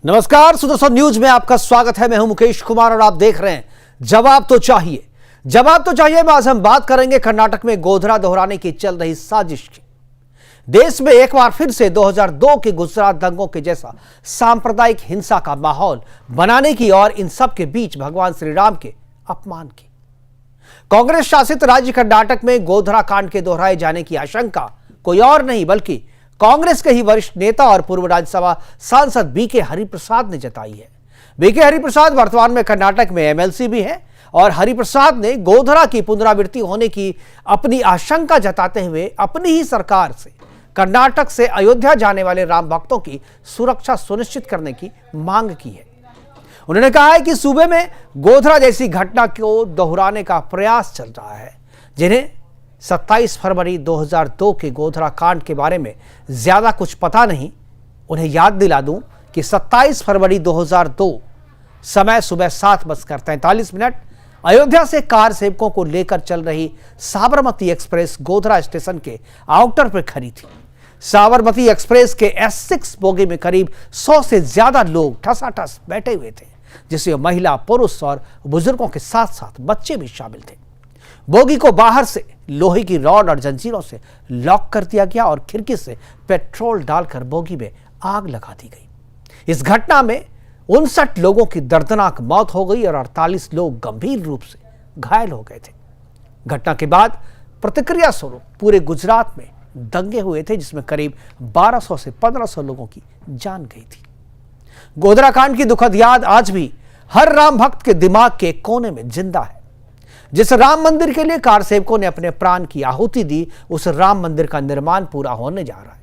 नमस्कार, सुदर्शन न्यूज में आपका स्वागत है। मैं हूं मुकेश कुमार और आप देख रहे हैं जवाब तो चाहिए। जवाब तो चाहिए में आज हम बात करेंगे कर्नाटक में गोधरा दोहराने की चल रही साजिश की। देश में एक बार फिर से 2002 के गुजरात दंगों के जैसा सांप्रदायिक हिंसा का माहौल बनाने की और इन सब के बीच भगवान श्री राम के अपमान की। कांग्रेस शासित राज्य कर्नाटक में गोधरा कांड के दोहराए जाने की आशंका कोई और नहीं बल्कि कांग्रेस के ही वरिष्ठ नेता और पूर्व राज्यसभा सांसद बीके हरिप्रसाद ने जताई है। बीके हरिप्रसाद वर्तमान में कर्नाटक में एमएलसी भी हैं और हरिप्रसाद ने गोधरा की पुनरावृत्ति होने की अपनी आशंका जताते हुए अपनी ही सरकार से कर्नाटक से अयोध्या जाने वाले राम भक्तों की सुरक्षा सुनिश्चित करने की मांग की है। उन्होंने कहा है कि सूबे में गोधरा जैसी घटना को दोहराने का प्रयास चल रहा है। जिन्हें 27 फरवरी 2002 के गोधरा कांड के बारे में ज्यादा कुछ पता नहीं, उन्हें याद दिला दूं कि 27 फरवरी 2002 समय सुबह 7:43 अयोध्या से कार सेवकों को लेकर चल रही साबरमती एक्सप्रेस गोधरा स्टेशन के आउटर पर खड़ी थी। साबरमती एक्सप्रेस के S6 बोगी में करीब 100 से ज्यादा लोग ठसाठस बैठे हुए थे, जिसमें महिला, पुरुष और बुजुर्गों के साथ साथ बच्चे भी शामिल थे। बोगी को बाहर से लोहे की रॉड और जंजीरों से लॉक कर दिया गया और खिड़की से पेट्रोल डालकर बोगी में आग लगा दी गई। इस घटना में 59 लोगों की दर्दनाक मौत हो गई और 48 लोग गंभीर रूप से घायल हो गए थे। घटना के बाद प्रतिक्रिया स्वरूप पूरे गुजरात में दंगे हुए थे, जिसमें करीब 1200 से 1500 लोगों की जान गई थी। गोधरा कांड की दुखद याद आज भी हर राम भक्त के दिमाग के कोने में जिंदा है। जिस राम मंदिर के लिए कार सेवकों ने अपने प्राण की आहुति दी, उस राम मंदिर का निर्माण पूरा होने जा रहा है।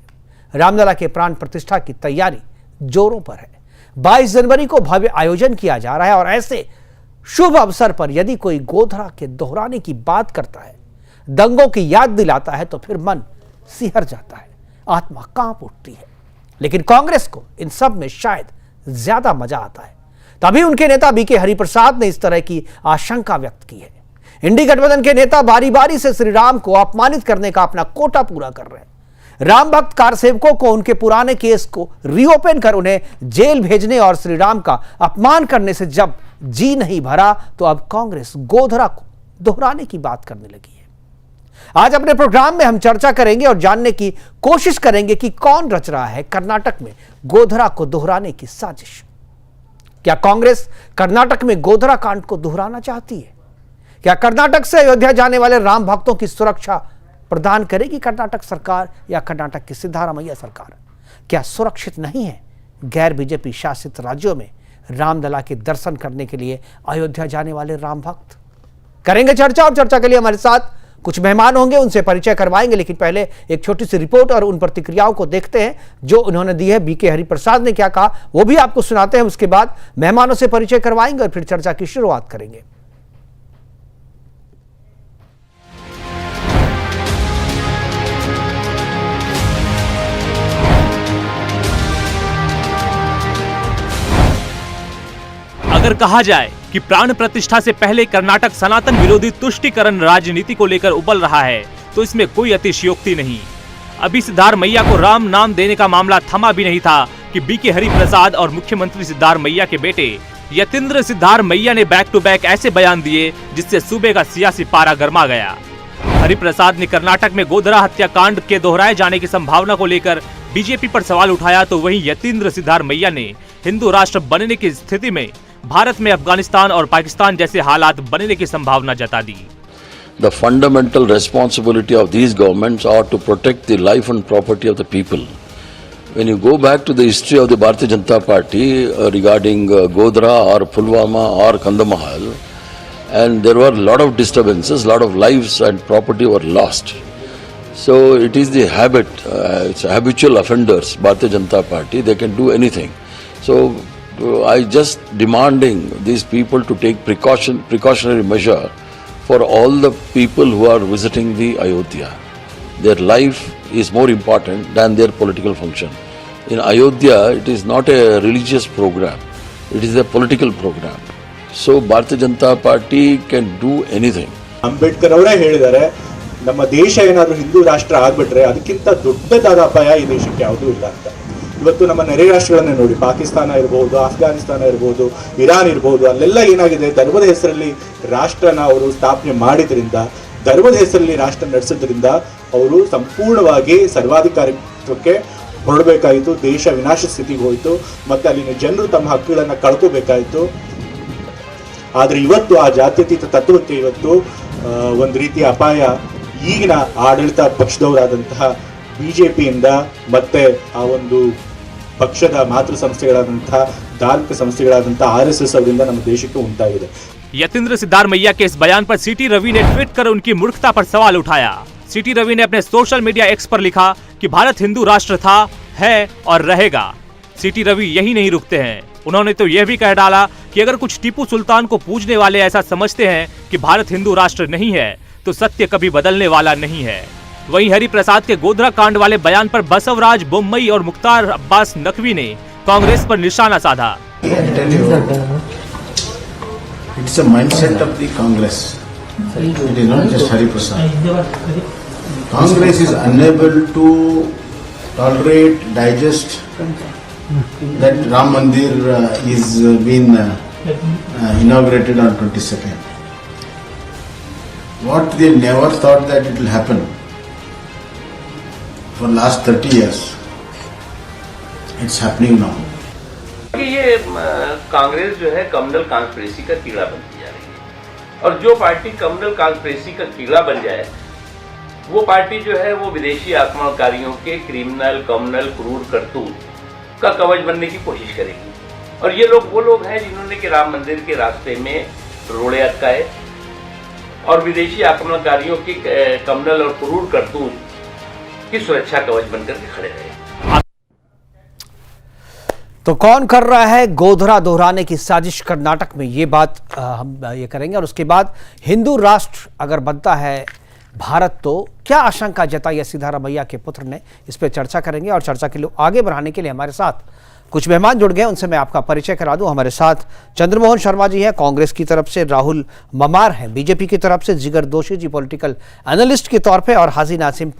रामलला के प्राण प्रतिष्ठा की तैयारी जोरों पर है। 22 जनवरी को भव्य आयोजन किया जा रहा है और ऐसे शुभ अवसर पर यदि कोई गोधरा के दोहराने की बात करता है, दंगों की याद दिलाता है, तो फिर मन सिहर जाता है, आत्मा कांप उठती है। लेकिन कांग्रेस को इन सब में शायद ज्यादा मजा आता है। तभी उनके नेता बीके हरिप्रसाद ने इस तरह की आशंका व्यक्त की है। इंडी गठबंधन के नेता बारी बारी से श्री राम को अपमानित करने का अपना कोटा पूरा कर रहे हैं। राम भक्त कार सेवकों को उनके पुराने केस को रीओपन कर उन्हें जेल भेजने और श्री राम का अपमान करने से जब जी नहीं भरा, तो अब कांग्रेस गोधरा को दोहराने की बात करने लगी है। आज अपने प्रोग्राम में हम चर्चा करेंगे और जानने की कोशिश करेंगे कि कौन रच रहा है कर्नाटक में गोधरा को दोहराने की साजिश। क्या कांग्रेस कर्नाटक में गोधरा कांड को दोहराना चाहती है? क्या कर्नाटक से अयोध्या जाने वाले राम भक्तों की सुरक्षा प्रदान करेगी कर्नाटक सरकार या कर्नाटक की सिद्धारमैया सरकार? क्या सुरक्षित नहीं है गैर बीजेपी शासित राज्यों में रामलला के दर्शन करने के लिए अयोध्या जाने वाले राम भक्त? करेंगे चर्चा और चर्चा के लिए हमारे साथ कुछ मेहमान होंगे, उनसे परिचय करवाएंगे। लेकिन पहले एक छोटी सी रिपोर्ट और उन प्रतिक्रियाओं को देखते हैं जो उन्होंने दी है। बीके हरिप्रसाद ने क्या कहा वो भी आपको सुनाते हैं। उसके बाद मेहमानों से परिचय करवाएंगे और फिर चर्चा की शुरुआत करेंगे। अगर कहा जाए कि प्राण प्रतिष्ठा से पहले कर्नाटक सनातन विरोधी तुष्टीकरण राजनीति को लेकर उबल रहा है, तो इसमें कोई अतिशयोक्ति नहीं। अभी सिद्धारमैया को राम नाम देने का मामला थमा भी नहीं था कि बीके हरिप्रसाद और मुख्यमंत्री सिद्धारमैया के बेटे यतींद्र सिद्धारमैया ने बैक टू बैक ऐसे बयान दिए जिससे सूबे का सियासी पारा गर्मा गया। हरिप्रसाद ने कर्नाटक में गोधरा हत्याकांड के दोहराए जाने की संभावना को लेकर बीजेपी पर सवाल उठाया, तो वहीं यतींद्र सिद्धारमैया ने हिंदू राष्ट्र बनने की स्थिति में भारत में अफगानिस्तान और पाकिस्तान जैसे हालात बनने की संभावना जता दी। The fundamental responsibility of these governments are to protect the life and property of the people. When you go back to the history of the Bharatiya Janata Party regarding Godhra or Pulwama or Kandahar, and there were a lot of disturbances, lot of lives and property were lost. So it is the habit, it's habitual offenders, Bharatiya Janata Party, they can do anything. So I just demanding these people to take precautionary measure for all the people who are visiting the Ayodhya. Their life is more important than their political function. In Ayodhya, it is not a religious program, it is a political program. So Bharatiya Janata Party can do anything. Ambedkar ಅವರೇ ಹೇಳಿದ್ದಾರೆ, ನಮ್ಮ ದೇಶ ಏನಾದರೂ ಹಿಂದೂ ರಾಷ್ಟ್ರ ಆಗ್ಬಿಟ್ರೆ ಅದಕ್ಕಿಂತ ದೊಡ್ಡದಾದ ಅಪಾಯ ಈ ದೇಶಕ್ಕೆ ಯಾವುದೂ ಇಲ್ಲ ಅಂತ. ಇವತ್ತು ನಮ್ಮ ನೆರೆ ರಾಷ್ಟ್ರಗಳನ್ನೇ ನೋಡಿ, ಪಾಕಿಸ್ತಾನ ಇರ್ಬೋದು, ಅಫ್ಘಾನಿಸ್ತಾನ ಇರ್ಬೋದು, ಇರಾನ್ ಇರ್ಬೋದು, ಅಲ್ಲೆಲ್ಲ ಏನಾಗಿದೆ, ಧರ್ಮದ ಹೆಸರಲ್ಲಿ ರಾಷ್ಟ್ರನ ಅವರು ಸ್ಥಾಪನೆ ಮಾಡಿದ್ರಿಂದ, ಧರ್ಮದ ಹೆಸರಲ್ಲಿ ರಾಷ್ಟ್ರ ನಡೆಸೋದ್ರಿಂದ ಅವರು ಸಂಪೂರ್ಣವಾಗಿ ಸರ್ವಾಧಿಕಾರಿತ್ವಕ್ಕೆ ಹೊರಡಬೇಕಾಯಿತು. ದೇಶ ವಿನಾಶ ಸ್ಥಿತಿಗೆ ಹೋಯಿತು ಮತ್ತು ಅಲ್ಲಿನ ಜನರು ತಮ್ಮ ಹಕ್ಕುಗಳನ್ನು ಕಳ್ಕೋಬೇಕಾಯಿತು. ಆದರೆ ಇವತ್ತು ಆ ಜಾತ್ಯತೀತ ತತ್ವಕ್ಕೆ ಇವತ್ತು ಒಂದು ರೀತಿಯ ಅಪಾಯ ಈಗಿನ ಆಡಳಿತ ಪಕ್ಷದವರಾದಂತಹ ಬಿಜೆಪಿಯಿಂದ ಮತ್ತೆ ಆ ಒಂದು ಪಕ್ಷದ ಮಾತೃ ಸಂಸ್ಥೆಗಳಾದಂತಹ ಧಾರ್ಮಿಕ ಸಂಸ್ಥೆಗಳಾದಂತಹ RSS ಅವರಿಂದ ನಮ್ಮ ದೇಶಕ್ಕೆ ಉಂಟಾಗಿದೆ. यतीन्द्र सिद्धार्थ मैया के इस बयान पर सीटी रवि ने ट्वीट कर उनकी मूर्खता पर सवाल उठाया। सीटी रवि ने अपने सोशल मीडिया एक्स पर लिखा कि भारत हिंदू राष्ट्र था, है और रहेगा। सीटी रवि यही नहीं रुकते हैं, उन्होंने तो यह भी कह डाला कि अगर कुछ टीपू सुल्तान को पूजने वाले ऐसा समझते हैं कि भारत हिंदू राष्ट्र नहीं है तो सत्य कभी बदलने वाला नहीं है। वहीं हरिप्रसाद के गोधरा कांड वाले बयान पर बसवराज बोम्मई और मुख्तार अब्बास नकवी ने कांग्रेस पर निशाना साधा। It's a mindset of the Congress. It is not just Hariprasad. Congress is unable to tolerate, digest that Ram Mandir is been inaugurated on 22nd. What they never thought that it will happen for last 30 years. It's happening now. कि ये कांग्रेस जो है communal conspiracy का कीड़ा बनती जा रही है, और जो पार्टी कम्युनल कॉन्स्पिरेसी का कीड़ा बन जाए वो पार्टी जो है वो विदेशी आक्रमणकारियों के क्रिमिनल, कम्युनल, क्रूर करतूत का कवच बनने की कोशिश करेगी। और ये लोग वो लोग हैं जिन्होंने कि राम मंदिर के रास्ते में रोड़े अटकाए और विदेशी आक्रमणकारियों की कम्युनल और क्रूर करतूत की सुरक्षा कवच बनकर के खड़े रहे। तो कौन कर रहा है गोधरा दोहराने की साजिश कर्नाटक में, ये बात हम ये करेंगे। और उसके बाद हिंदू राष्ट्र अगर बनता है भारत तो क्या आशंका जताई है सिद्धारमैया के पुत्र ने, इस पर चर्चा करेंगे। और चर्चा के लिए आगे बढ़ाने के लिए हमारे साथ कुछ मेहमान जुड़ गए, उनसे मैं आपका परिचय करा दूं। हमारे साथ चंद्रमोहन शर्मा जी हैं कांग्रेस की तरफ से, राहुल ममार हैं बीजेपी की तरफ से, जिगर दोषी जी पॉलिटिकल एनालिस्ट के तौर पे और हाजी नासिम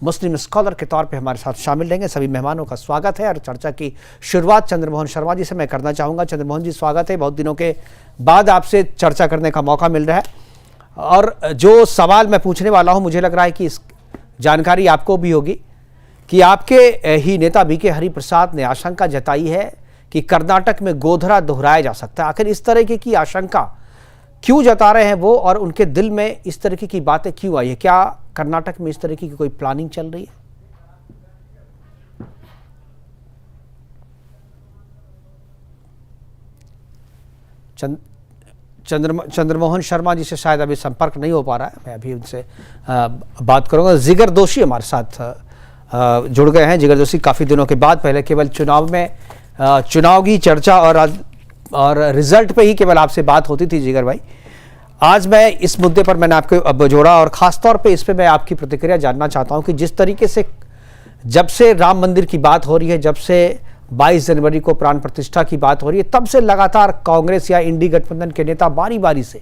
मुस्लिम स्कॉलर के तौर पे हमारे साथ शामिल रहेंगे। सभी मेहमानों का स्वागत है और चर्चा की शुरुआत चंद्रमोहन शर्मा जी से मैं करना चाहूँगा। चंद्रमोहन जी स्वागत है, बहुत दिनों के बाद आपसे चर्चा करने का मौका मिल रहा है। और जो सवाल मैं पूछने वाला हूँ, मुझे लग रहा है कि इस जानकारी आपको भी होगी कि आपके ही नेता BK हरिप्रसाद ने आशंका जताई है कि कर्नाटक में गोधरा दोहराया जा सकता है। आखिर इस तरीके की आशंका क्यों जता रहे हैं वो, और उनके दिल में इस तरीके की बातें क्यों आई है? क्या कर्नाटक में इस तरीके की कोई प्लानिंग चल रही है? चंद्रमोहन शर्मा जी से शायद अभी संपर्क नहीं हो पा रहा है, मैं अभी उनसे बात करूंगा। जिगर दोषी हमारे साथ जुड़ गए हैं। जिगर दोषी काफ़ी दिनों के बाद, पहले केवल चुनाव में चुनाव की चर्चा और रिजल्ट पे ही केवल आपसे बात होती थी जिगर भाई। आज मैं इस मुद्दे पर मैंने आपको अब जोड़ा और ख़ास तौर पे इस पे मैं आपकी प्रतिक्रिया जानना चाहता हूं कि जिस तरीके से जब से राम मंदिर की बात हो रही है, जब से 22 जनवरी को प्राण प्रतिष्ठा की बात हो रही है, तब से लगातार कांग्रेस या इंडी गठबंधन के नेता बारी बारी से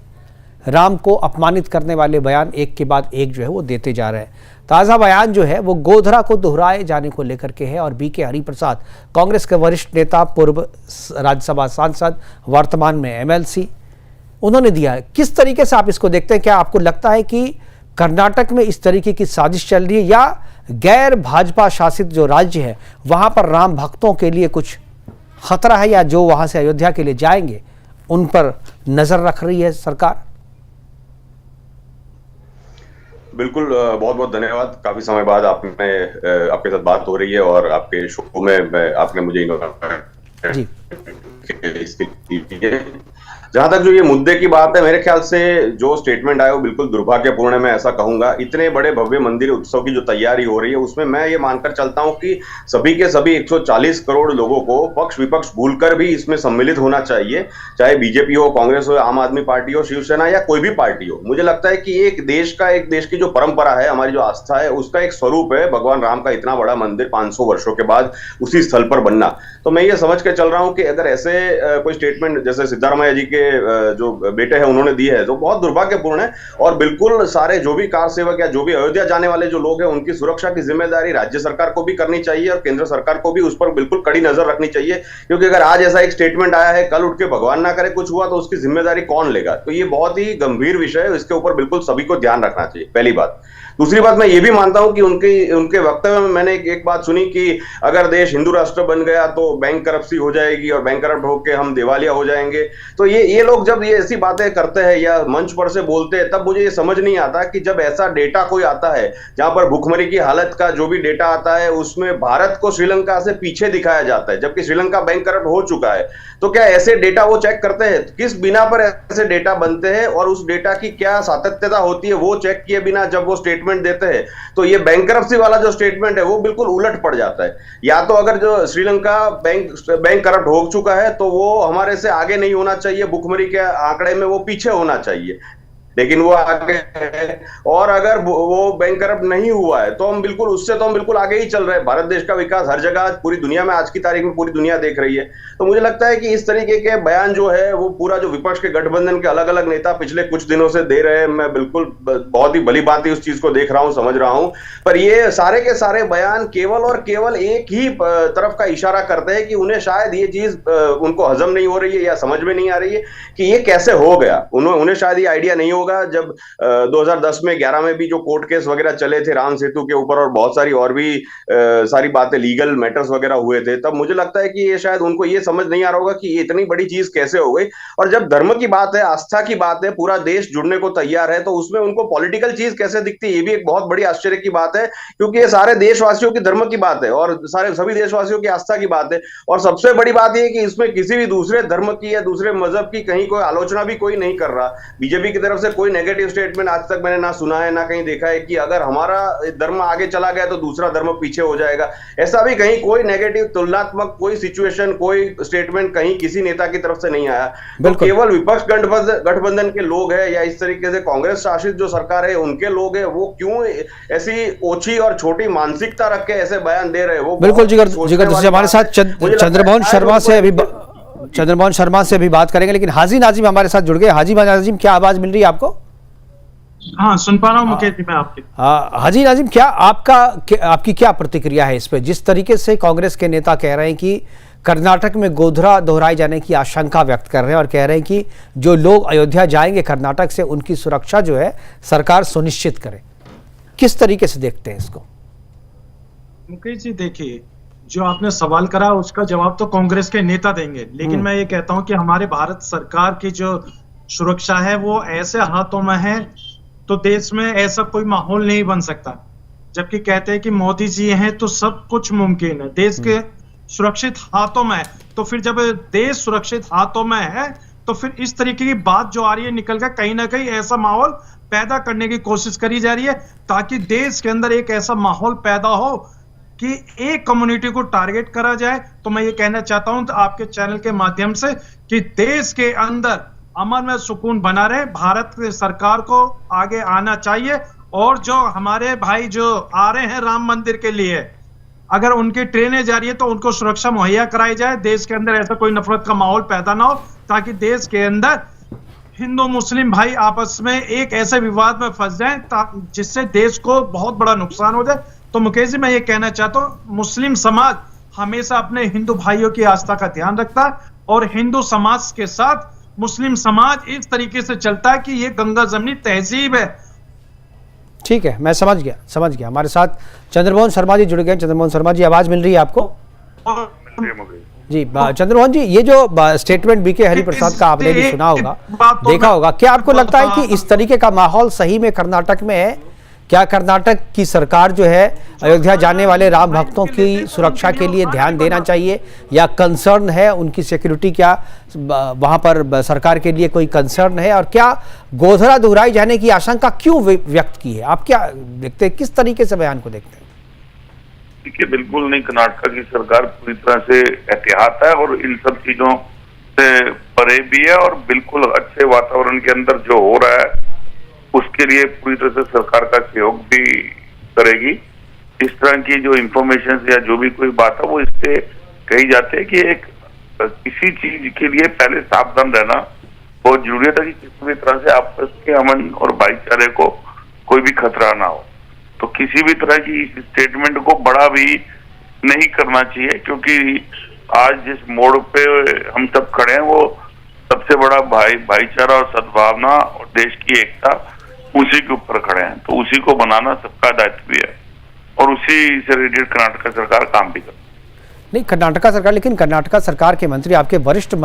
राम को अपमानित करने वाले बयान एक के बाद एक जो है वो देते जा रहे हैं। ताज़ा बयान जो है वो गोधरा को दोहराए जाने को लेकर के है और BK हरिप्रसाद कांग्रेस के वरिष्ठ नेता, पूर्व राज्यसभा सांसद, वर्तमान में MLC, उन्होंने दिया है। किस तरीके से आप इसको देखते हैं? क्या आपको लगता है कि कर्नाटक में इस तरीके की साजिश चल रही है या गैर भाजपा शासित जो राज्य है वहां पर राम भक्तों के लिए कुछ खतरा है, या जो वहां से अयोध्या के लिए जाएंगे उन पर नजर रख रही है सरकार? बिल्कुल, बहुत बहुत धन्यवाद। काफी समय बाद आपके साथ बात हो रही है और आपके शो में आपने मुझे इसके लिए जहां तक जो ये मुद्दे की बात है, मेरे ख्याल से जो स्टेटमेंट आया वो बिल्कुल दुर्भाग्यपूर्ण है, मैं ऐसा कहूंगा। इतने बड़े भव्य मंदिर उत्सव की जो तैयारी हो रही है उसमें मैं ये मानकर चलता हूं कि सभी के सभी 140 करोड़ लोगों को पक्ष विपक्ष भूलकर भी इसमें सम्मिलित होना चाहिए, चाहे बीजेपी हो, कांग्रेस हो, आम आदमी पार्टी हो, शिवसेना या कोई भी पार्टी हो। मुझे लगता है कि एक देश की जो परंपरा है, हमारी जो आस्था है, उसका एक स्वरूप है भगवान राम का इतना बड़ा मंदिर 500 वर्षों के बाद उसी स्थल पर बनना। तो मैं ये समझ के चल रहा हूं कि अगर ऐसे कोई स्टेटमेंट जैसे सिद्धारमैया जी के जो बेटे हैं उन्होंने दी है, तो बहुत दुर्भाग्यपूर्ण है। और बिल्कुल सारे जो भी कार सेवक या जो भी अयोध्या जाने वाले जो लोग हैं उनकी सुरक्षा की जिम्मेदारी राज्य सरकार को भी करनी चाहिए और केंद्र सरकार को भी उस पर बिल्कुल कड़ी नजर रखनी चाहिए, क्योंकि अगर आज ऐसा एक स्टेटमेंट आया है, कल उठ के भगवान ना करे कुछ हुआ तो उसकी जिम्मेदारी कौन लेगा। तो ये बहुत ही गंभीर विषय है, इसके ऊपर बिल्कुल सभी को ध्यान रखना चाहिए, पहली बात। दूसरी बात, मैं ये भी मानता हूं कि उनके वक्तव्य में मैंने एक बात सुनी कि अगर देश हिंदू राष्ट्र बन गया तो बैंक करप्सी हो जाएगी और बैंक करप्ट होकर हम दिवालिया हो जाएंगे। तो ये लोग जब ये ऐसी बातें करते हैं या मंच पर से बोलते हैं, तब मुझे ये समझ नहीं आता कि जब ऐसा डेटा कोई आता है जहां पर भुखमरी की हालत का जो भी डेटा आता है उसमें भारत को श्रीलंका से पीछे दिखाया जाता है, जबकि श्रीलंका बैंक करप्ट हो चुका है, तो क्या ऐसे डेटा वो चेक करते हैं? किस बिना पर ऐसे डेटा बनते हैं और उस डेटा की क्या सातत्यता होती है वो चेक किए बिना जब वो स्टेटमेंट देते हैं, तो ये बैंकरप्सी वाला जो स्टेटमेंट है वो बिल्कुल उलट पड़ जाता है। या तो अगर जो श्रीलंका बैंक करप्ट हो चुका है तो वो हमारे से आगे नहीं होना चाहिए, भुखमरी के आंकड़े में वो पीछे होना चाहिए, लेकिन वो आगे है। और अगर वो बैंक करप्ट नहीं हुआ है तो हम बिल्कुल आगे ही चल रहे हैं। भारत देश का विकास हर जगह पूरी दुनिया में आज की तारीख में पूरी दुनिया देख रही है। तो मुझे लगता है कि इस तरीके के बयान जो है वो पूरा जो विपक्ष के गठबंधन के अलग अलग नेता पिछले कुछ दिनों से दे रहे हैं, मैं बिल्कुल बहुत ही भली भांति उस चीज को देख रहा हूं, समझ रहा हूं, पर ये सारे के सारे बयान केवल और केवल एक ही तरफ का इशारा करते हैं कि उन्हें शायद ये चीज उनको हजम नहीं हो रही है या समझ में नहीं आ रही है कि ये कैसे हो गया। उन्हें शायद ये आइडिया नहीं होगा। जब 2010 में 11 में भी जो कोर्ट केस वगैरह चले थे राम सेतु के ऊपर और बहुत सारी और भी सारी बातें लीगल मैटर्स वगैरह हुए थे, तब मुझे लगता है कि ये शायद उनको ये समझ नहीं आ रहा होगा कि ये इतनी बड़ी चीज कैसे हो गई। और जब धर्म की बात है, आस्था की बात है, पूरा देश जुड़ने को तैयार है, तो उसमें उनको पॉलिटिकल चीज कैसे दिखती है, ये भी एक बहुत बड़ी आश्चर्य की बात है, क्योंकि ये सारे देशवासियों की धर्म की बात है और सभी देशवासियों की आस्था की बात है। और सबसे बड़ी बात यह कि इसमें किसी भी दूसरे धर्म की या दूसरे मजहब की कहीं कोई आलोचना भी कोई नहीं कर रहा। बीजेपी की तरफ से कोई नेगेटिव स्टेटमेंट आज तक मैंने ना सुना है ना कहीं देखा है कि अगर हमारा धर्म आगे चला गया तो दूसरा धर्म पीछे हो जाएगा। ऐसा भी कहीं कोई नेगेटिव तुलनात्मक कोई सिचुएशन, कोई स्टेटमेंट कहीं किसी नेता की तरफ से नहीं आया। तो केवल विपक्ष गठबंधन के लोग हैं या इस तरीके से कांग्रेस शासित जो सरकार है उनके लोग हैं, वो क्यों ऐसी ओछी और छोटी मानसिकता रख के ऐसे बयान दे रहे हैं। वो बिल्कुल जिगर हमारे साथ चंद्रमोहन शर्मा से अभी बात करेंगे, लेकिन हाजी नाजिम हमारे साथ जुड़ गए। हाजी नाजिम, क्या आवाज मिल रही है आपको? हाँ, सुन पा रहा हूँ मुकेश जी मैं आपके। हाजी नाजिम, क्या आपकी क्या प्रतिक्रिया है इस पे, जिस तरीके से कांग्रेस के नेता कह रहे हैं कि कर्नाटक में गोधरा दोहराए जाने की आशंका व्यक्त कर रहे हैं और कह रहे हैं कि जो लोग अयोध्या जाएंगे कर्नाटक से उनकी सुरक्षा जो है सरकार सुनिश्चित करे, किस तरीके से देखते हैं इसको? मुकेश जी देखिए, जो आपने सवाल करा उसका जवाब तो कांग्रेस के नेता देंगे, लेकिन मैं ये कहता हूं कि हमारे भारत सरकार की जो सुरक्षा है वो ऐसे हाथों में है तो देश में ऐसा कोई माहौल नहीं बन सकता। जबकि कहते हैं कि मोदी जी हैं तो सब कुछ मुमकिन है, देश के सुरक्षित हाथों में है। तो फिर जब देश सुरक्षित हाथों में है तो फिर इस तरीके की बात जो आ रही है निकल कर कहीं ना कहीं ऐसा माहौल पैदा करने की कोशिश करी जा रही है ताकि देश के अंदर एक ऐसा माहौल पैदा हो कि एक कम्युनिटी को टारगेट करा जाए। तो मैं ये कहना चाहता हूं तो आपके चैनल के माध्यम से कि देश के अंदर अमन में सुकून बना रहे, भारत की सरकार को आगे आना चाहिए और जो हमारे भाई जो आ रहे हैं राम मंदिर के लिए, अगर उनकी ट्रेनें जा रही है तो उनको सुरक्षा मुहैया कराई जाए, देश के अंदर ऐसा कोई नफरत का माहौल पैदा ना हो ताकि देश के अंदर हिंदू मुस्लिम भाई आपस में एक ऐसे विवाद में फंस जाए जिससे देश को बहुत बड़ा नुकसान हो जाए। तो मुकेश जी मैं ये कहना चाहता हूं, मुस्लिम समाज हमेशा अपने हिंदू भाइयों की आस्था का ध्यान रखता है और हिंदू समाज के साथ मुस्लिम समाज इस तरीके से चलता है कि ये गंगा जमनी तहजीब है। ठीक है, मैं समझ गया। हमारे साथ चंद्रमोहन शर्मा जी जुड़ गए। चंद्रमोहन शर्मा जी, आवाज मिल रही है आपको? जी चंद्रमोहन जी, ये जो स्टेटमेंट बीके हरिप्रसाद का आपने भी सुना होगा, देखा होगा, क्या आपको लगता है कि इस तरीके का माहौल सही में कर्नाटक में है? क्या कर्नाटक की सरकार जो है अयोध्या जाने वाले राम भक्तों की सुरक्षा के लिए ध्यान देना चाहिए या कंसर्न है उनकी सिक्योरिटी? क्या वहां पर सरकार के लिए कोई कंसर्न है? और क्या गोधरा दोहराई जाने की आशंका क्यों व्यक्त की है? आप क्या देखते हैं, किस तरीके से बयान को देखते हैं? देखिए, बिल्कुल नहीं, कर्नाटक की सरकार पूरी तरह से एहतियात है और इन सब चीजों से परे भी है और बिल्कुल अच्छे वातावरण के अंदर जो हो रहा है उसके लिए पूरी तरह से सरकार का सहयोग भी करेगी। इस तरह की जो इंफॉर्मेशन या जो भी कोई बात है वो इससे कही जाती है कि एक किसी चीज के लिए पहले सावधान रहना बहुत जरूरी था कि किसी भी तरह से आपस के अमन और भाईचारे को कोई भी खतरा ना हो। तो किसी भी तरह की इस स्टेटमेंट को बड़ा भी नहीं करना चाहिए, क्योंकि आज जिस मोड़ पे हम सब खड़े हैं वो सबसे बड़ा भाईचारा और सद्भावना और देश की एकता, उसी के ऊपर खड़े हैं। तो उसी को बनाना सबका दायित्व भी है और उसी से रिलेटेड कर्नाटक सरकार काम भी करती है। नहीं, कर्नाटका सरकार, लेकिन कर्नाटका सरकार के मंत्री आपके वरिष्ठ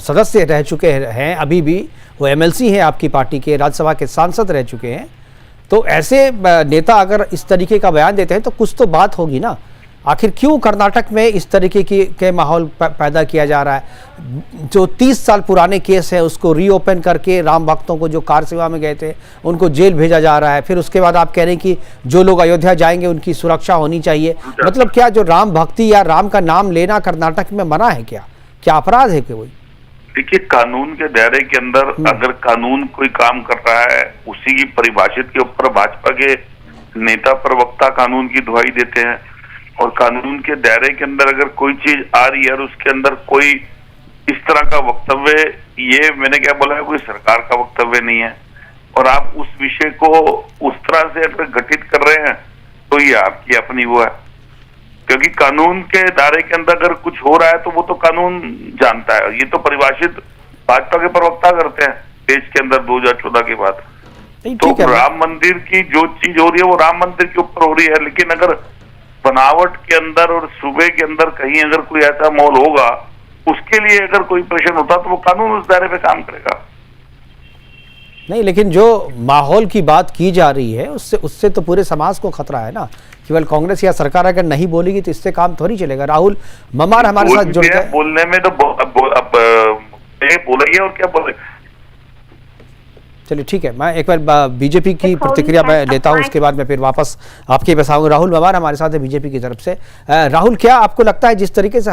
सदस्य रह चुके हैं, अभी भी वो एमएलसी हैं आपकी पार्टी के, राज्यसभा के सांसद रह चुके हैं। तो ऐसे नेता अगर इस तरीके का बयान देते हैं तो कुछ तो बात होगी ना। आखिर क्यों कर्नाटक में इस तरीके के माहौल पैदा किया जा रहा है? जो 30 साल पुराने केस है उसको रीओपन करके राम भक्तों को जो कार सेवा में गए थे उनको जेल भेजा जा रहा है। फिर उसके बाद आप कह रहे हैं कि जो लोग अयोध्या जाएंगे उनकी सुरक्षा होनी चाहिए। मतलब क्या जो राम भक्ति या राम का नाम लेना कर्नाटक में मना है? क्या अपराध है कोई? देखिए, कानून के दायरे के अंदर अगर कानून कोई काम कर रहा है, उसी की परिभाषित के ऊपर भाजपा के नेता प्रवक्ता कानून की दुहाई देते हैं। और कानून के दायरे के अंदर अगर कोई चीज आ रही है और उसके अंदर कोई इस तरह का वक्तव्य, ये मैंने क्या बोला है, कोई सरकार का वक्तव्य नहीं है, और आप उस विषय को उस तरह से अगर गठित कर रहे हैं तो ये आपकी अपनी वो है। क्योंकि कानून के दायरे के अंदर अगर कुछ हो रहा है तो वो तो कानून जानता है। ये तो परिभाषित भाजपा के प्रवक्ता करते हैं देश के अंदर 2014 के बाद। तो राम मंदिर की जो चीज हो रही है वो राम मंदिर के ऊपर हो रही है, लेकिन अगर बनावट के अंदर और सूबे के अंदर कहीं अगर कोई ऐसा माहौल होगा, उसके लिए अगर कोई प्रश्न होता तो वो कानून उस दायरे पे काम करेगा। नहीं, लेकिन जो माहौल की बात की जा रही है उससे तो पूरे समाज को खतरा है ना। केवल कांग्रेस या सरकार अगर नहीं बोलेगी तो इससे काम थोड़ी चलेगा। राहुल ममार हमारे साथ जुड़ गए। बोलने में तो बोलेंगे और क्या बोले। चलिए ठीक है, मैं एक बार बीजेपी की प्रतिक्रिया मैं लेता हूं, उसके बाद मैं फिर वापस आपके पास आऊंगा। राहुल मवार हमारे साथ है बीजेपी की तरफ से। राहुल, क्या आपको लगता है जिस तरीके से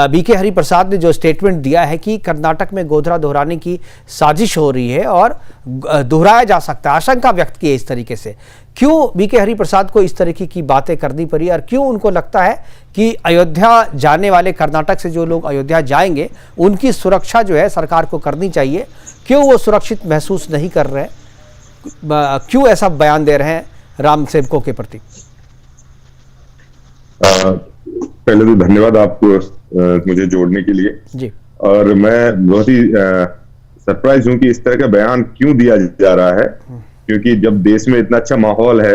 बीके हरिप्रसाद ने जो स्टेटमेंट दिया है कि कर्नाटक में गोधरा दोहराने की साजिश हो रही है और दोहराया जा सकता है, आशंका व्यक्त की है इस तरीके से, क्यों बीके हरिप्रसाद को इस तरीके की बातें करनी पड़ी और क्यों उनको लगता है कि अयोध्या जाने वाले, कर्नाटक से जो लोग अयोध्या जाएंगे उनकी सुरक्षा जो है सरकार को करनी चाहिए? क्यों वो सुरक्षित महसूस नहीं कर रहे? क्यों ऐसा बयान दे रहे हैं राम सेवकों के प्रति? पहले तो धन्यवाद आपको मुझे जोड़ने के लिए जी। और मैं बहुत ही सरप्राइज हूं कि इस तरह का बयान क्यों दिया जा रहा है, क्योंकि जब देश में इतना अच्छा माहौल है,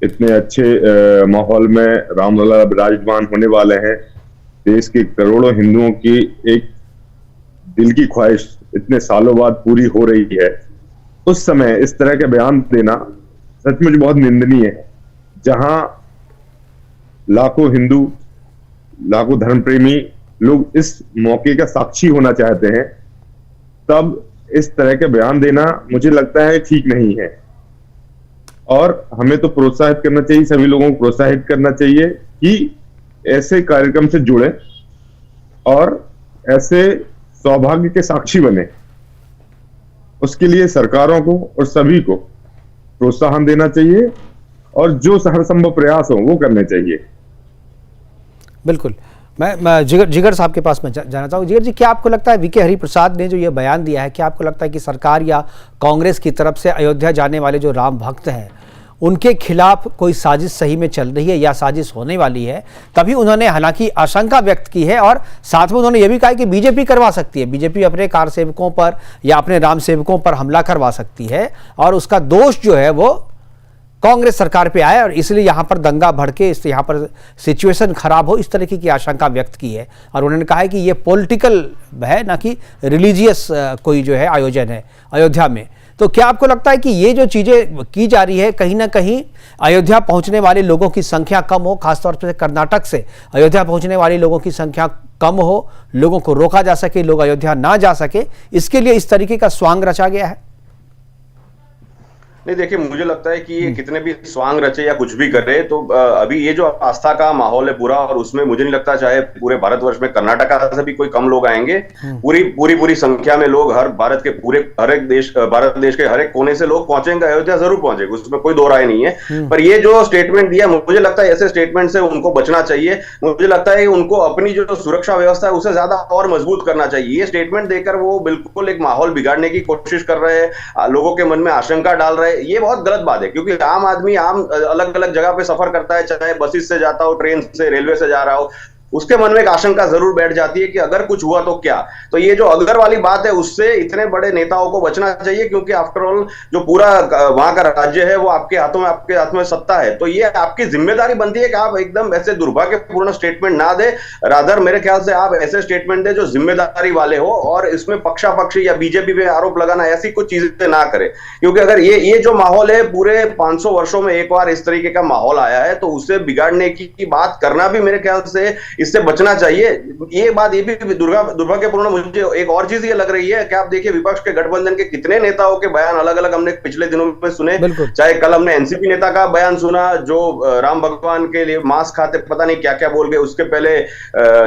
इतने अच्छे माहौल में रामलला विराजमान होने वाले हैं, देश के करोड़ों हिंदुओं की एक दिल की ख्वाहिश इतने सालों बाद पूरी हो रही है, उस समय इस तरह का बयान देना सचमुच बहुत निंदनीय है। जहां लाखों हिंदू, लाखों धर्मप्रेमी लोग इस मौके का साक्षी होना चाहते हैं, तब इस तरह का बयान देना मुझे लगता है ठीक नहीं है। और हमें तो प्रोत्साहित करना चाहिए, सभी लोगों को प्रोत्साहित करना चाहिए कि ऐसे कार्यक्रम से जुड़े और ऐसे सौभाग्य के साक्षी बने। उसके लिए सरकारों को और सभी को प्रोत्साहन देना चाहिए और जो हर संभव प्रयास हो वो करने चाहिए। बिल्कुल। मैं जिगर साहब के पास में जाना चाहूँ। जिगर जी, क्या आपको लगता है बीके हरिप्रसाद ने जो ये बयान दिया है, क्या आपको लगता है कि सरकार या कांग्रेस की तरफ से अयोध्या जाने वाले जो राम भक्त हैं उनके खिलाफ कोई साजिश सही में चल रही है या साजिश होने वाली है? तभी उन्होंने हालांकि आशंका व्यक्त की है और साथ में उन्होंने ये भी कहा कि बीजेपी करवा सकती है, बीजेपी अपने कार सेवकों पर या अपने राम सेवकों पर हमला करवा सकती है और उसका दोष जो है वो कांग्रेस सरकार पे आए और इसलिए यहाँ पर दंगा भड़के, इस यहाँ पर सिचुएशन खराब हो, इस तरीके की आशंका व्यक्त की है। और उन्होंने कहा है कि ये पॉलिटिकल है, ना कि रिलीजियस कोई जो है आयोजन है अयोध्या में। तो क्या आपको लगता है कि ये जो चीज़ें की जा रही है, कहीं ना कहीं अयोध्या पहुंचने वाले लोगों की संख्या कम हो, खासतौर पर कर्नाटक से अयोध्या पहुंचने वाले लोगों की संख्या कम हो, लोगों को रोका जा सके, लोग अयोध्या ना जा सके, इसके लिए इस तरीके का स्वांग रचा गया है? नहीं देखिए, मुझे लगता है कि ये कितने भी स्वांग रचे या कुछ भी करे, तो अभी ये जो आस्था का माहौल है पूरा, और उसमें मुझे नहीं लगता चाहे पूरे भारतवर्ष में कर्नाटका से भी कोई कम लोग आएंगे। पूरी संख्या में लोग भारत देश के हर एक कोने से लोग पहुंचेंगे, अयोध्या जरूर पहुंचेंगे, उसमें कोई दो राय नहीं है। पर ये जो स्टेटमेंट दिया, मुझे लगता है ऐसे स्टेटमेंट से उनको बचना चाहिए। मुझे लगता है उनको अपनी जो सुरक्षा व्यवस्था है उसे ज्यादा और मजबूत करना चाहिए। ये स्टेटमेंट देकर वो बिल्कुल एक माहौल बिगाड़ने की कोशिश कर रहे हैं, लोगों के मन में आशंका डाल रहे हैं। ये बहुत गलत बात है, क्योंकि आम आदमी अलग अलग जगह पे सफर करता है, चाहे बसेस से जाता हो, ट्रेन से, रेलवे से जा रहा हो, उसके मन में एक आशंका जरूर बैठ जाती है कि अगर कुछ हुआ तो क्या। तो ये जो अगर वाली बात है, उससे इतने बड़े नेताओं को बचना चाहिए, क्योंकि आफ्टर ऑल जो पूरा वहां का राज्य है वो आपके हाथ में सत्ता है। तो ये आपकी जिम्मेदारी बनती है कि आप एकदम ऐसे दुर्भाग्यपूर्ण स्टेटमेंट ना दे, रादर मेरे ख्याल से आप ऐसे स्टेटमेंट दे जो जिम्मेदारी वाले हो, और इसमें पक्षापक्षी या बीजेपी पे आरोप लगाना, ऐसी कुछ चीजें ना करे। क्योंकि अगर ये जो माहौल है, पूरे 500 वर्षों में एक बार इस तरीके का माहौल आया है, तो उसे बिगाड़ने की बात करना भी मेरे ख्याल से इससे बचना चाहिए। ये बात ये भी दुर्भाग्यपूर्ण मुझे एक और चीज ये लग रही है कि आप देखिए विपक्ष के गठबंधन के कितने नेताओं के बयान अलग अलग हमने पिछले दिनों में सुने। चाहे कल हमने एनसीपी नेता का बयान सुना जो राम भगवान के लिए मांस खाते पता नहीं क्या क्या बोल गए, उसके पहले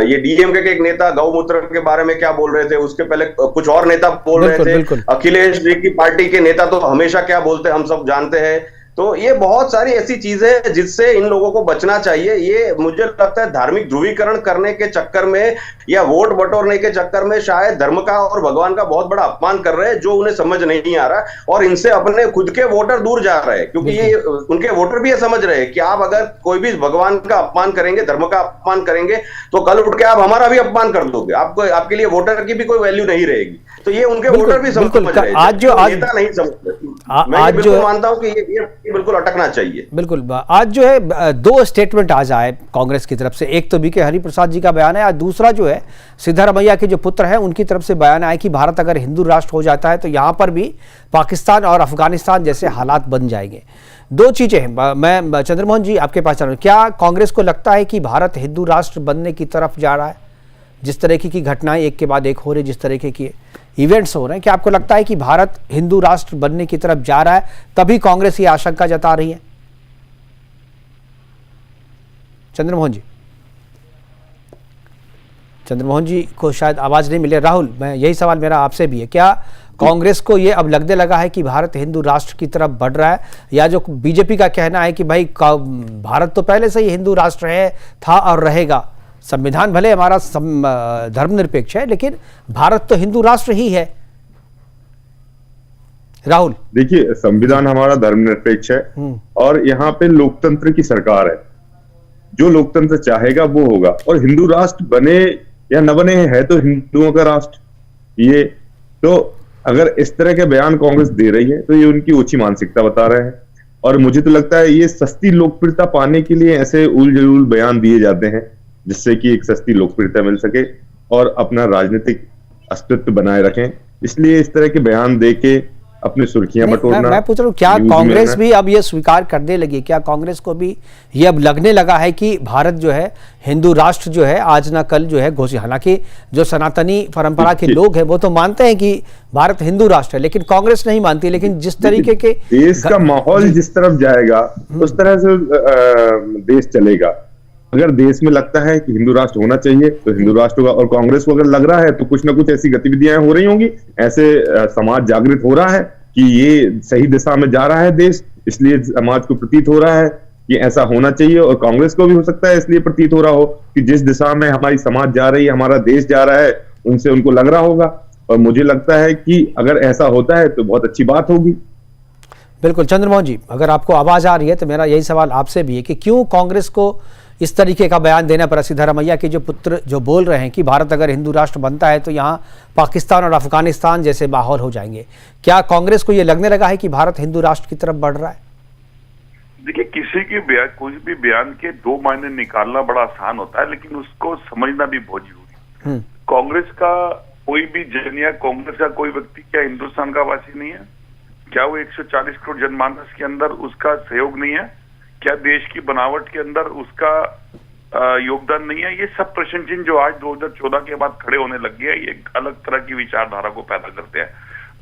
ये डीएमके के एक नेता गौमूत्र के बारे में क्या बोल रहे थे, उसके पहले कुछ और नेता बोल रहे थे। अखिलेश जी की पार्टी के नेता तो हमेशा क्या बोलते हम सब जानते हैं। तो ये बहुत सारी ऐसी चीजें जिससे इन लोगों को बचना चाहिए। ये मुझे लगता है धार्मिक ध्रुवीकरण करने के चक्कर में या वोट बटोरने के चक्कर में शायद धर्म का और भगवान का बहुत बड़ा अपमान कर रहे हैं, जो उन्हें समझ नहीं आ रहा, और इनसे अपने खुद के वोटर दूर जा रहे हैं। क्योंकि ये उनके वोटर भी ये समझ रहे हैं कि आप अगर कोई भी भगवान का अपमान करेंगे, धर्म का अपमान करेंगे, तो कल उठ के आप हमारा भी अपमान कर दोगे, आपके लिए वोटर की भी कोई वैल्यू नहीं रहेगी। तो ये उनके वोटर भी समझ रहे हैं, आज जो नेता नहीं समझते। मैं बिल्कुल मानता हूं कि ये बिल्कुल अटकना चाहिए। बिल्कुल। आज जो है दो स्टेटमेंट आज आए कांग्रेस की तरफ से, एक तो बीके हरिप्रसाद जी का बयान है, आज दूसरा जो है सिद्धारमैया के जो पुत्र हैं उनकी तरफ से बयान आया कि भारत अगर हिंदू राष्ट्र हो जाता है तो यहाँ पर भी पाकिस्तान और अफगानिस्तान जैसे हालात बन जाएंगे। दो चीजें हैं, मैं चंद्रमोहन जी आपके पास आ रहा हूं। क्या कांग्रेस को लगता है कि भारत हिंदू राष्ट्र बनने की तरफ जा रहा है? जिस तरीके की घटनाएं एक के बाद एक हो रही, जिस तरीके की इवेंट्स हो रहे हैं, क्या आपको लगता है कि भारत हिंदू राष्ट्र बनने की तरफ जा रहा है, तभी कांग्रेस ये आशंका जता रही है? चंद्रमोहन जी को शायद आवाज नहीं मिले। राहुल, मैं यही सवाल मेरा आपसे भी है, क्या कांग्रेस को ये अब लगने लगा है कि भारत हिंदू राष्ट्र की तरफ बढ़ रहा है, या जो बीजेपी का कहना है कि भाई भारत तो पहले से ही हिंदू राष्ट्र है, था और रहेगा, संविधान भले हमारा धर्मनिरपेक्ष है लेकिन भारत तो हिंदू राष्ट्र ही है? राहुल, देखिए, संविधान हमारा धर्मनिरपेक्ष है और यहाँ पे लोकतंत्र की सरकार है, जो लोकतंत्र चाहेगा वो होगा। और हिंदू राष्ट्र बने या न बने है तो हिंदुओं का राष्ट्र। ये तो अगर इस तरह के बयान कांग्रेस दे रही है तो ये उनकी ऊंची मानसिकता बता रहे हैं, और मुझे तो लगता है ये सस्ती लोकप्रियता पाने के लिए ऐसे उल बयान दिए जाते हैं, जिससे कि एक सस्ती लोकप्रियता मिल सके और अपना राजनीतिक अस्तित्व बनाए रखें। इसलिए इस तरह के बयान देके अपनी सुर्खियां बटोरना। मैं पूछ रहा हूँ, क्या कांग्रेस भी अब ये स्वीकार करने लगी? क्या कांग्रेस को भी ये अब लगने लगा है कि भारत जो है हिंदू राष्ट्र जो है आज ना कल जो है घोषित? हालांकि जो सनातनी परंपरा के लोग हैं वो तो मानते हैं कि भारत हिंदू राष्ट्र है, लेकिन कांग्रेस नहीं मानती। लेकिन जिस तरीके के देश का माहौल जिस तरफ जाएगा उस तरह से देश चलेगा। अगर देश में लगता है कि हिंदू राष्ट्र होना चाहिए तो हिंदू राष्ट्र होगा, और कांग्रेस को अगर लग रहा है तो कुछ ना कुछ ऐसी गतिविधियां हो रही होंगी, ऐसे समाज जागृत हो रहा है कि ये सही दिशा में जा रहा है देश, इसलिए समाज को प्रतीत हो रहा है कि ऐसा होना चाहिए। और कांग्रेस को भी हो सकता है इसलिए प्रतीत हो रहा हो कि जिस दिशा में हमारी समाज जा रही है, हमारा देश जा रहा है, उनसे उनको लग रहा होगा। और मुझे लगता है कि अगर ऐसा होता है तो बहुत अच्छी बात होगी। बिल्कुल। चंद्रमोहन जी, अगर आपको आवाज आ रही है तो मेरा यही सवाल आपसे भी है कि क्यों कांग्रेस को इस तरीके का बयान देना पड़ा? सिद्धारमैया के जो पुत्र जो बोल रहे हैं कि भारत अगर हिंदू राष्ट्र बनता है तो यहाँ पाकिस्तान और अफगानिस्तान जैसे माहौल हो जाएंगे। क्या कांग्रेस को ये लगने लगा है कि भारत हिंदू राष्ट्र की तरफ बढ़ रहा है? देखिए, किसी की कोई भी बयान के दो मायने निकालना बड़ा आसान होता है, लेकिन उसको समझना भी बहुत जरूरी है। कांग्रेस का कोई भी जन या कांग्रेस का कोई व्यक्ति क्या हिंदुस्तान का वासी नहीं है? क्या वो 140 करोड़ जनमानस के अंदर उसका सहयोग नहीं है? क्या देश की बनावट के अंदर उसका योगदान नहीं है? ये सब प्रश्न चिन्ह जो आज 2014 के बाद खड़े होने लग गए, ये अलग तरह की विचारधारा को पैदा करते हैं।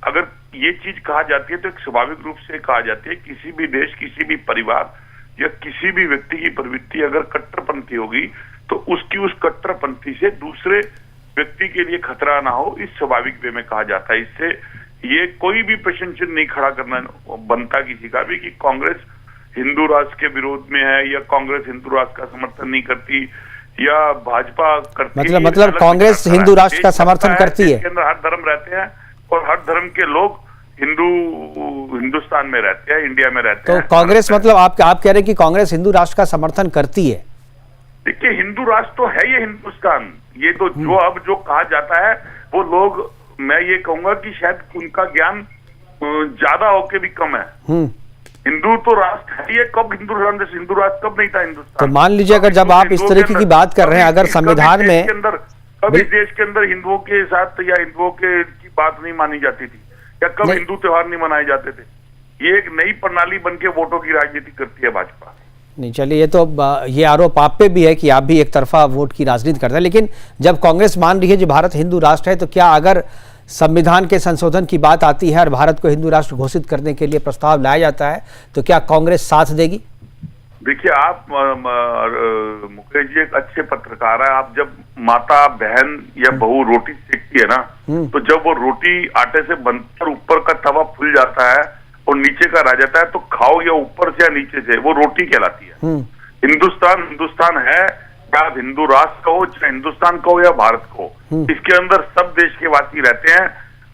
अगर ये चीज कहा जाती है तो एक स्वाभाविक रूप से कहा जाती है, किसी भी देश, किसी भी परिवार या किसी भी व्यक्ति की प्रवृत्ति अगर कट्टरपंथी होगी तो उसकी उस कट्टरपंथी से दूसरे व्यक्ति के लिए खतरा ना हो, इस स्वाभाविक वे में कहा जाता है। इससे ये कोई भी प्रश्न चिन्ह नहीं खड़ा करना बनता किसी का भी कि कांग्रेस हिंदू राष्ट्र के विरोध में है या कांग्रेस हिंदू राष्ट्र का समर्थन नहीं करती या भाजपा करती है। मतलब कांग्रेस हिंदू राष्ट्र का समर्थन करती है। इसके अंदर हर धर्म रहते हैं और हर धर्म के लोग हिंदुस्तान में रहते हैं, इंडिया में रहते हैं। तो कांग्रेस मतलब आप कह रहे हैं कि कांग्रेस हिंदू राष्ट्र का समर्थन करती है? देखिए, हिंदू राष्ट्र तो है ये हिंदुस्तान। ये तो जो कहा जाता है वो लोग, मैं ये कहूंगा कि शायद उनका ज्ञान ज्यादा होके भी कम है। हिंदू तो राष्ट्र है ये, कब हिंदू राष्ट्र कब नहीं था हिंदुस्तान? तो मान लीजिए अगर जब आप इस तरीके की बात कर रहे हैं, अगर संविधान में कब इस देश के अंदर हिंदुओं के साथ या हिंदुओं के की बात नहीं मानी जाती थी या कब हिंदू त्योहार नहीं मनाए जाते थे? ये एक नई प्रणाली बनके वोटों की राजनीति करती है भाजपा। नहीं, चलिए, ये तो ये आरोप आप पे भी है कि आप भी एक तरफा वोट की राजनीति करते हैं, लेकिन जब कांग्रेस मान रही है कि भारत हिंदू राष्ट्र है, तो क्या अगर संविधान के संशोधन की बात आती है और भारत को हिंदू राष्ट्र घोषित करने के लिए प्रस्ताव लाया जाता है, तो क्या कांग्रेस साथ देगी? देखिए, आप मुकेश जी एक अच्छे पत्रकार है। आप जब माता, बहन या बहू रोटी सेकती है ना, तो जब वो रोटी आटे से बनकर ऊपर का तवा फूल जाता है और नीचे का रह जाता है, तो खाओ या ऊपर से या नीचे से, वो रोटी कहलाती है। हिंदुस्तान है, चाहे आप हिंदू राष्ट्र कहो, चाहे हिंदुस्तान कहो या भारत कहो, इसके अंदर सब देश के वासी रहते हैं,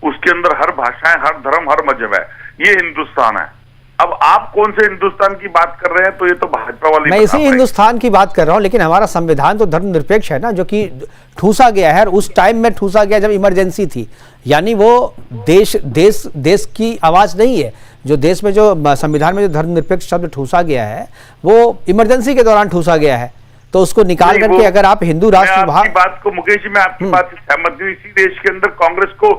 उसके अंदर हर भाषाएं, हर धर्म, हर मजहब है। ये हिंदुस्तान है। अब आप कौन से हिंदुस्तान की बात कर रहे हैं? तो ये तो भाजपा वाली। मैं इसी हिंदुस्तान की बात कर रहा हूं, लेकिन हमारा संविधान तो धर्मनिरपेक्ष है ना, जो कि ठूसा गया है, और उस टाइम में ठूसा गया जब इमरजेंसी थी। यानी वो देश की आवाज नहीं है। जो देश में जो संविधान में जो धर्मनिरपेक्ष शब्द ठूसा गया है, वो इमरजेंसी के दौरान ठूसा गया है। तो उसको निकाल करके अगर आप हिंदू राष्ट्र बात को, मुकेश जी, मैं आपकी बात से सहमत हूं। इसी देश के अंदर कांग्रेस को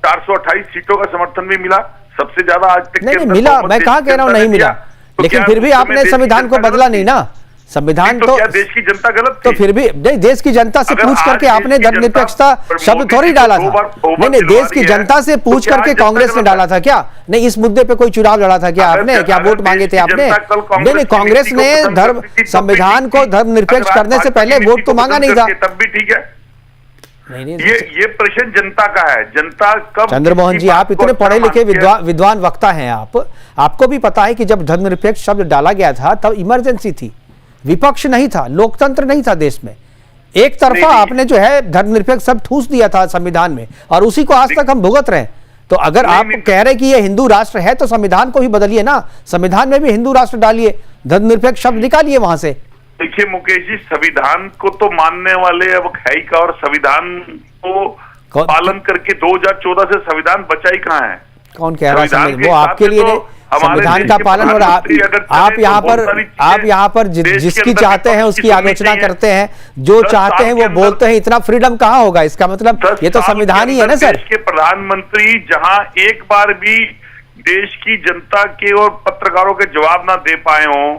428 सीटों का समर्थन भी मिला, सबसे ज्यादा आज तक। नहीं मिला, मैं कहाँ कह रहा हूँ नहीं मिला, लेकिन फिर भी आपने संविधान को बदला नहीं ना। संविधान तो क्या देश की जनता गलत थी? तो फिर भी नहीं, देश की जनता से पूछ करके आपने धर्मनिरपेक्षता शब्द थोड़ी डाला था। नहीं, देश की जनता से पूछ करके कांग्रेस ने डाला था क्या? नहीं, इस मुद्दे पे कोई चुनाव लड़ा था क्या आपने? क्या वोट मांगे थे आपने? नहीं, कांग्रेस ने संविधान को धर्मनिरपेक्ष करने से पहले वोट तो मांगा नहीं था। तब भी ठीक है। नहीं, ये प्रश्न जनता का है। जनता कब? चंद्रमोहन जी, आप इतने पढ़े लिखे विद्वान वक्ता हैं, आपको भी पता है कि जब धर्मनिरपेक्ष शब्द डाला गया था तब इमरजेंसी थी, विपक्ष नहीं था, लोकतंत्र नहीं था देश में। एक तरफा आपने जो है धर्मनिरपेक्ष शब्द ठूस दिया था संविधान में, और उसी को आज तक हम भुगत रहे हैं। तो अगर आप कह रहे कि ये हिंदू राष्ट्र है, तो संविधान को भी बदलिए ना, संविधान में भी हिंदू राष्ट्र डालिए, धर्मनिरपेक्ष शब्द निकालिए वहां से। देखिए मुकेश जी, संविधान को तो मानने वाले अब है ही का, और संविधान को पालन करके 2014 से संविधान बचा ही कहाँ है? कौन कह रहा है? वो आपके लिए संविधान का पालन, और आप यहाँ पर जिसकी चाहते हैं उसकी आलोचना करते हैं, जो चाहते हैं वो बोलते हैं। इतना फ्रीडम कहाँ होगा? इसका मतलब ये तो संविधान ही है ना सर। देश के प्रधानमंत्री जहां एक बार भी देश की जनता के और पत्रकारों के जवाब ना दे पाए हों,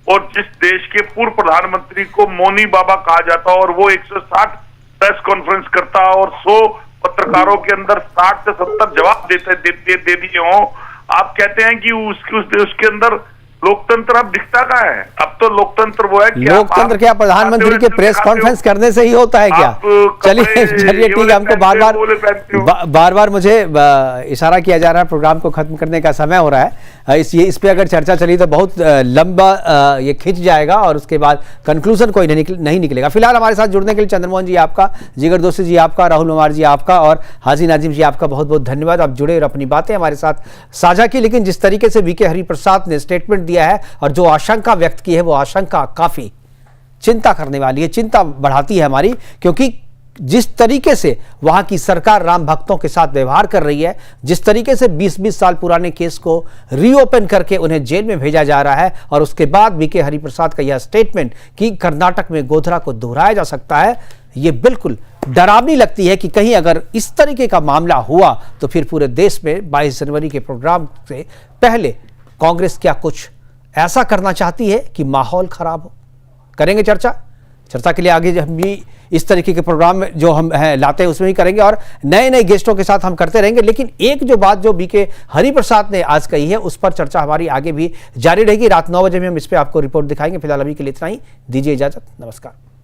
और जिस देश के पूर्व प्रधानमंत्री को मौनी बाबा कहा जाता और वो 160 प्रेस कॉन्फ्रेंस करता और 100 पत्रकारों के अंदर 60 से 70 जवाब दे दिए हों, आप कहते हैं कि उसके अंदर लोकतंत्र अब दिखता कहाँ है? अब तो लोकतंत्र वो है कि लोकतंत्र क्या प्रधानमंत्री के प्रेस कॉन्फ्रेंस करने से ही होता है क्या? चलिए ठीक है, हमको बार बार मुझे इशारा किया जा रहा है, प्रोग्राम को खत्म करने का समय हो रहा है। इस पे अगर चर्चा चली तो बहुत लंबा ये खिंच जाएगा और उसके बाद कंक्लूजन कोई नहीं निकलेगा। फिलहाल हमारे साथ जुड़ने के लिए चंद्रमोहन जी आपका, जिगर दोषी जी आपका, राहुल मवार जी आपका और हाजी नाजिम जी आपका बहुत बहुत धन्यवाद। आप जुड़े और अपनी बातें हमारे साथ साझा की। लेकिन जिस तरीके से वीके हरिप्रसाद ने स्टेटमेंट दिया है और जो आशंका व्यक्त की है, वो आशंका काफी चिंता करने वाली है, चिंता बढ़ाती है हमारी, क्योंकि जिस तरीके से वहां की सरकार राम भक्तों के साथ व्यवहार कर रही है, जिस तरीके से 20-20 साल पुराने केस को रीओपन करके उन्हें जेल में भेजा जा रहा है, और उसके बाद वीके हरिप्रसाद का यह स्टेटमेंट कि कर्नाटक में गोधरा को दोहराया जा सकता है, यह बिल्कुल डरावनी लगती है कि कहीं अगर इस तरीके का मामला हुआ तो फिर पूरे देश में 22 जनवरी के प्रोग्राम से पहले कांग्रेस क्या कुछ ऐसा करना चाहती है कि माहौल खराब हो। करेंगे चर्चा। चर्चा के लिए आगे हम भी इस तरीके के प्रोग्राम जो हम लाते हैं उसमें भी करेंगे और नए नए गेस्टों के साथ हम करते रहेंगे। लेकिन एक जो बात जो बीके हरिप्रसाद ने आज कही है उस पर चर्चा हमारी आगे भी जारी रहेगी। रात 9 बजे में हम इस पर आपको रिपोर्ट दिखाएंगे। फिलहाल अभी के लिए इतना ही, दीजिए इजाजत, नमस्कार।